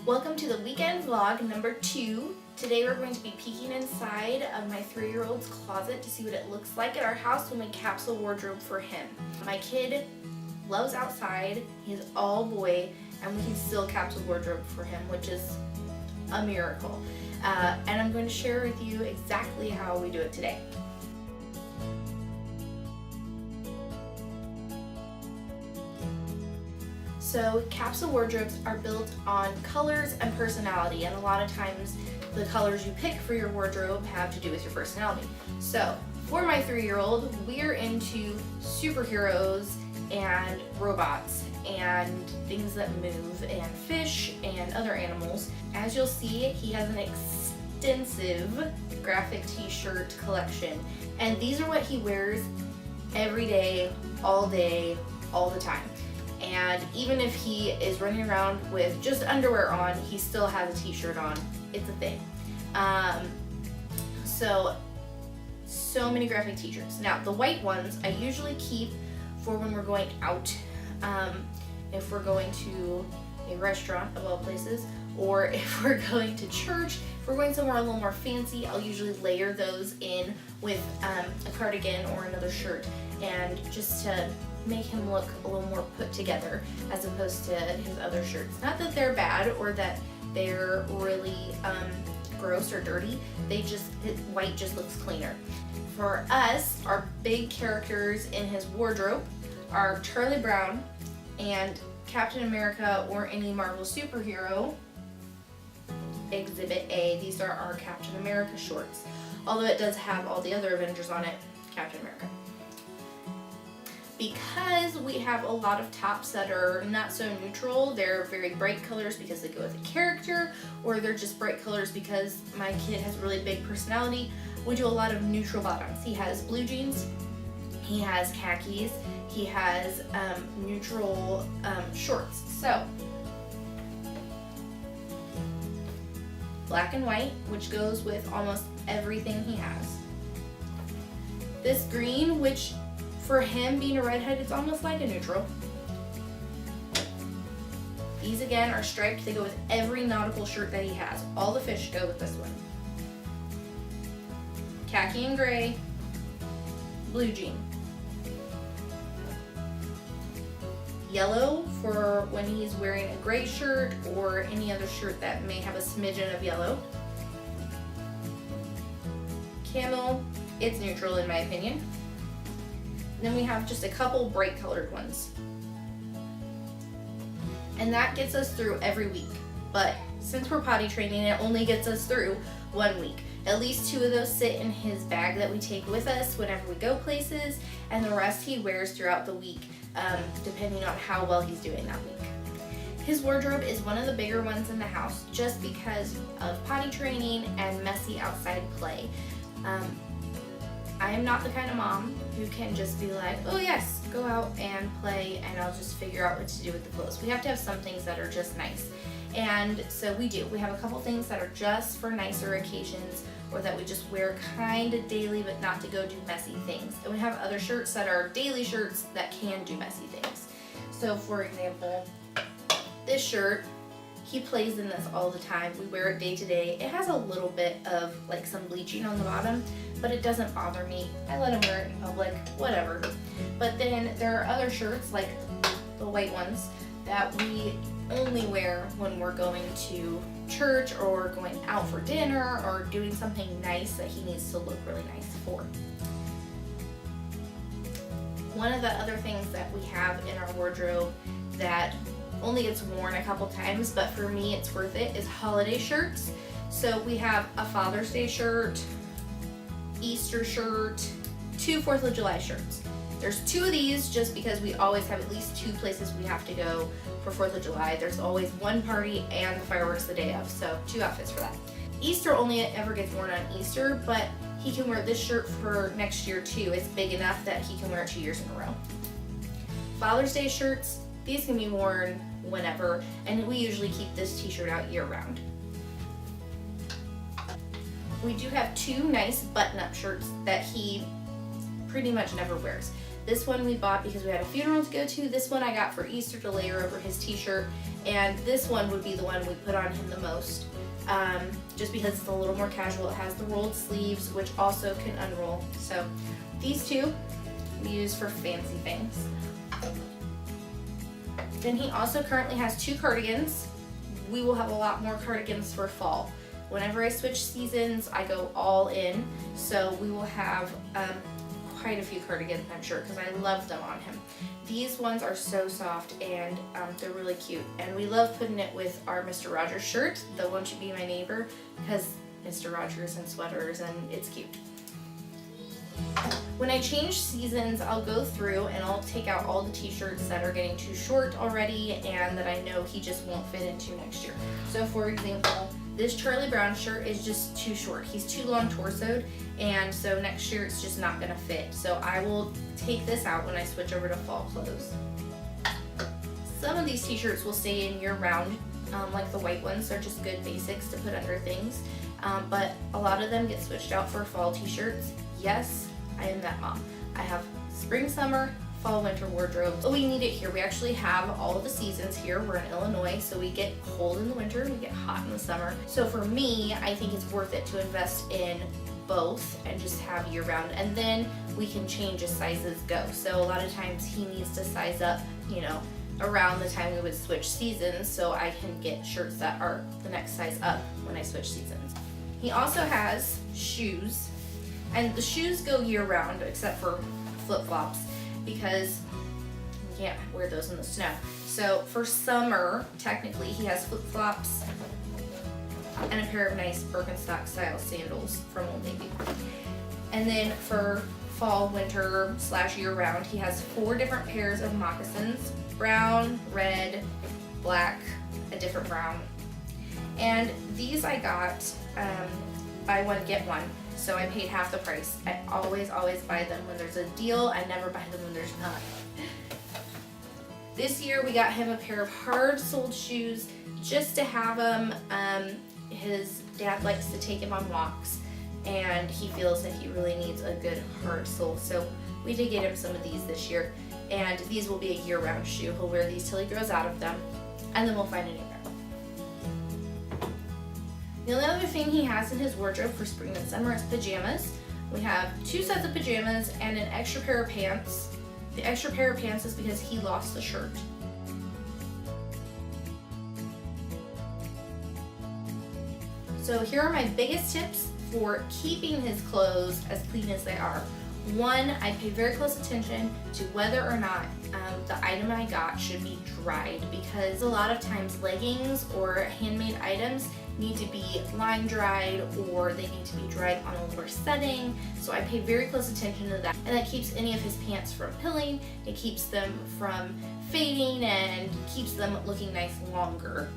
Welcome to the weekend vlog number 2. Today we're going to be peeking inside of my 3-year-old's closet to see what it looks like at our house when we capsule wardrobe for him. My kid loves outside, he's all boy, and we can still capsule wardrobe for him, which is a miracle. And I'm going to share with you exactly how we do it today. So capsule wardrobes are built on colors and personality, and a lot of times the colors you pick for your wardrobe have to do with your personality. So for my 3-year-old, we're into superheroes and robots and things that move and fish and other animals. As you'll see, he has an extensive graphic t-shirt collection, and these are what he wears every day, all the time. And even if he is running around with just underwear on, he still has a t-shirt on. It's a thing. So many graphic t-shirts. Now, the white ones I usually keep for when we're going out. If we're going to a restaurant, of all places, or if we're going to church, if we're going somewhere a little more fancy, I'll usually layer those in with a cardigan or another shirt, and just to make him look a little more put together as opposed to his other shirts. Not that they're bad or that they're really gross or dirty, white just looks cleaner. For us, our big characters in his wardrobe are Charlie Brown and Captain America or any Marvel superhero. Exhibit A, these are our Captain America shorts. Although it does have all the other Avengers on it, Captain America. Because we have a lot of tops that are not so neutral, they're very bright colors because they go with a character, or they're just bright colors because my kid has a really big personality, we do a lot of neutral bottoms. He has blue jeans, he has khakis, he has neutral shorts. So, black and white, which goes with almost everything he has. This green, which for him being a redhead, it's almost like a neutral. These again are striped, they go with every nautical shirt that he has. All the fish go with this one. Khaki and gray, blue jean. Yellow for when he's wearing a gray shirt or any other shirt that may have a smidgen of yellow. Camel, it's neutral in my opinion. Then we have just a couple bright colored ones. And that gets us through every week. But since we're potty training, it only gets us through 1 week. At least 2 of those sit in his bag that we take with us whenever we go places, and the rest he wears throughout the week, depending on how well he's doing that week. His wardrobe is one of the bigger ones in the house just because of potty training and messy outside play. I am not the kind of mom who can just be like, oh yes, go out and play and I'll just figure out what to do with the clothes. We have to have some things that are just nice. And so we do. We have a couple things that are just for nicer occasions or that we just wear kind of daily but not to go do messy things. And we have other shirts that are daily shirts that can do messy things. So for example, this shirt, he plays in this all the time. We wear it day to day. It has a little bit of like some bleaching on the bottom, but it doesn't bother me. I let him wear it in public, whatever. But then there are other shirts, like the white ones, that we only wear when we're going to church or going out for dinner or doing something nice that he needs to look really nice for. One of the other things that we have in our wardrobe that only gets worn a couple times, but for me it's worth it, is holiday shirts. So we have a Father's Day shirt, Easter shirt, 2 4th of July shirts. There's 2 of these just because we always have at least 2 places we have to go for 4th of July. There's always one party and the fireworks the day of, so 2 outfits for that. Easter only ever gets worn on Easter, but he can wear this shirt for next year too. It's big enough that he can wear it 2 years in a row. Father's Day shirts, these can be worn whenever, and we usually keep this t-shirt out year round. We do have 2 nice button-up shirts that he pretty much never wears. This one we bought because we had a funeral to go to. This one I got for Easter to layer over his t-shirt. And this one would be the one we put on him the most. Just because it's a little more casual. It has the rolled sleeves, which also can unroll. So these two we use for fancy things. Then he also currently has 2 cardigans. We will have a lot more cardigans for fall. Whenever I switch seasons, I go all in. So we will have quite a few cardigans, I'm sure, because I love them on him. These ones are so soft and they're really cute. And we love putting it with our Mr. Rogers shirt, the Won't You Be My Neighbor, because Mr. Rogers and sweaters, and it's cute. When I change seasons, I'll go through and I'll take out all the t-shirts that are getting too short already and that I know he just won't fit into next year. So for example, this Charlie Brown shirt is just too short. He's too long torsoed, and so next year it's just not gonna fit. So I will take this out when I switch over to fall clothes. Some of these t-shirts will stay in year round, like the white ones. They're just good basics to put under things. But a lot of them get switched out for fall t-shirts. Yes, I am that mom. I have spring, summer, fall, winter wardrobes. Oh, we need it here. We actually have all of the seasons here. We're in Illinois, so we get cold in the winter, we get hot in the summer. So for me, I think it's worth it to invest in both and just have year round, and then we can change as sizes go. So a lot of times he needs to size up, you know, around the time we would switch seasons, so I can get shirts that are the next size up when I switch seasons. He also has shoes, and the shoes go year round except for flip-flops because we can't wear those in the snow. So for summer, technically he has flip-flops and a pair of nice Birkenstock style sandals from Old Navy. And then for fall, winter / year round, he has 4 different pairs of moccasins: brown, red, black, a different brown. And these I got buy one get one, so I paid half the price. I always buy them when there's a deal. I never buy them when there's not. This year we got him a pair of hard-soled shoes just to have them. His dad likes to take him on walks, and he feels that he really needs a good hard sole, so we did get him some of these this year, and these will be a year-round shoe. He'll wear these till he grows out of them, and then we'll find a new pair. The only other thing he has in his wardrobe for spring and summer is pajamas. We have 2 sets of pajamas and an extra pair of pants. The extra pair of pants is because he lost the shirt. So here are my biggest tips for keeping his clothes as clean as they are. 1, I pay very close attention to whether or not the item I got should be dried, because a lot of times leggings or handmade items need to be line dried, or they need to be dried on a lower setting. So I pay very close attention to that, and that keeps any of his pants from pilling. It keeps them from fading and keeps them looking nice longer.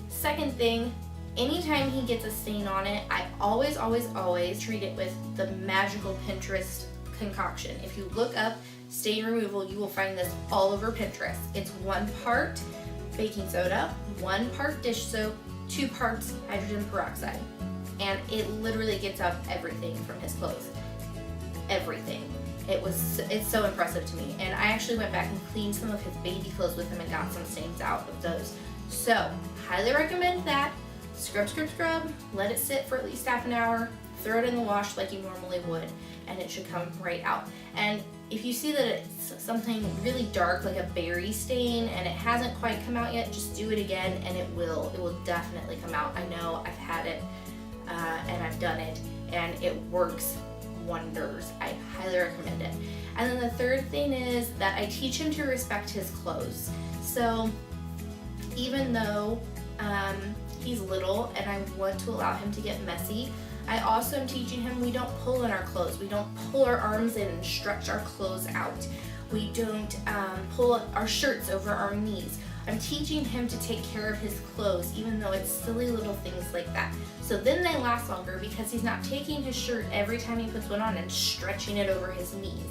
Second thing, anytime he gets a stain on it, I always treat it with the magical Pinterest concoction. If you look up stain removal, you will find this all over Pinterest. It's 1 part baking soda, 1 part dish soap, 2 parts hydrogen peroxide, and it literally gets out everything from his clothes. Everything. It's so impressive to me, and I actually went back and cleaned some of his baby clothes with him and got some stains out of those. So highly recommend that. Scrub, let it sit for at least half an hour, throw it in the wash like you normally would, and it should come right out. And if you see that it's something really dark, like a berry stain, and it hasn't quite come out yet, just do it again and it will definitely come out. I know, I've had it and I've done it, and it works wonders. I highly recommend it. And then the third thing is that I teach him to respect his clothes. So even though he's little and I want to allow him to get messy, I also am teaching him we don't pull in our clothes. We don't pull our arms in and stretch our clothes out. We don't pull our shirts over our knees. I'm teaching him to take care of his clothes, even though it's silly little things like that. So then they last longer because he's not taking his shirt every time he puts one on and stretching it over his knees.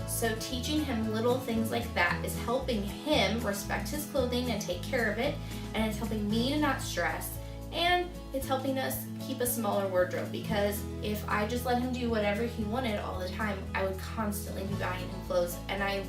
So teaching him little things like that is helping him respect his clothing and take care of it, and it's helping me to not stress, and it's helping us keep a smaller wardrobe, because if I just let him do whatever he wanted all the time, I would constantly be buying him clothes. And I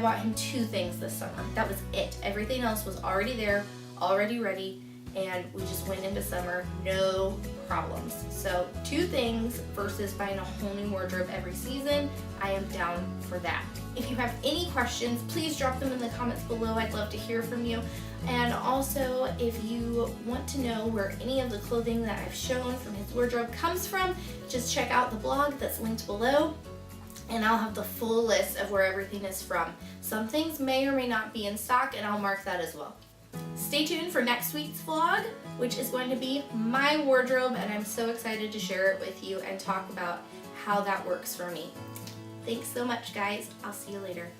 bought him 2 things this summer. That was it. Everything else was already there, already ready, and we just went into summer, no problems. So 2 things versus buying a whole new wardrobe every season, I am down for that. If you have any questions, please drop them in the comments below. I'd love to hear from you. And also, if you want to know where any of the clothing that I've shown from his wardrobe comes from, just check out the blog that's linked below, and I'll have the full list of where everything is from. Some things may or may not be in stock, and I'll mark that as well. Stay tuned for next week's vlog, which is going to be my wardrobe, and I'm so excited to share it with you and talk about how that works for me. Thanks so much, guys. I'll see you later.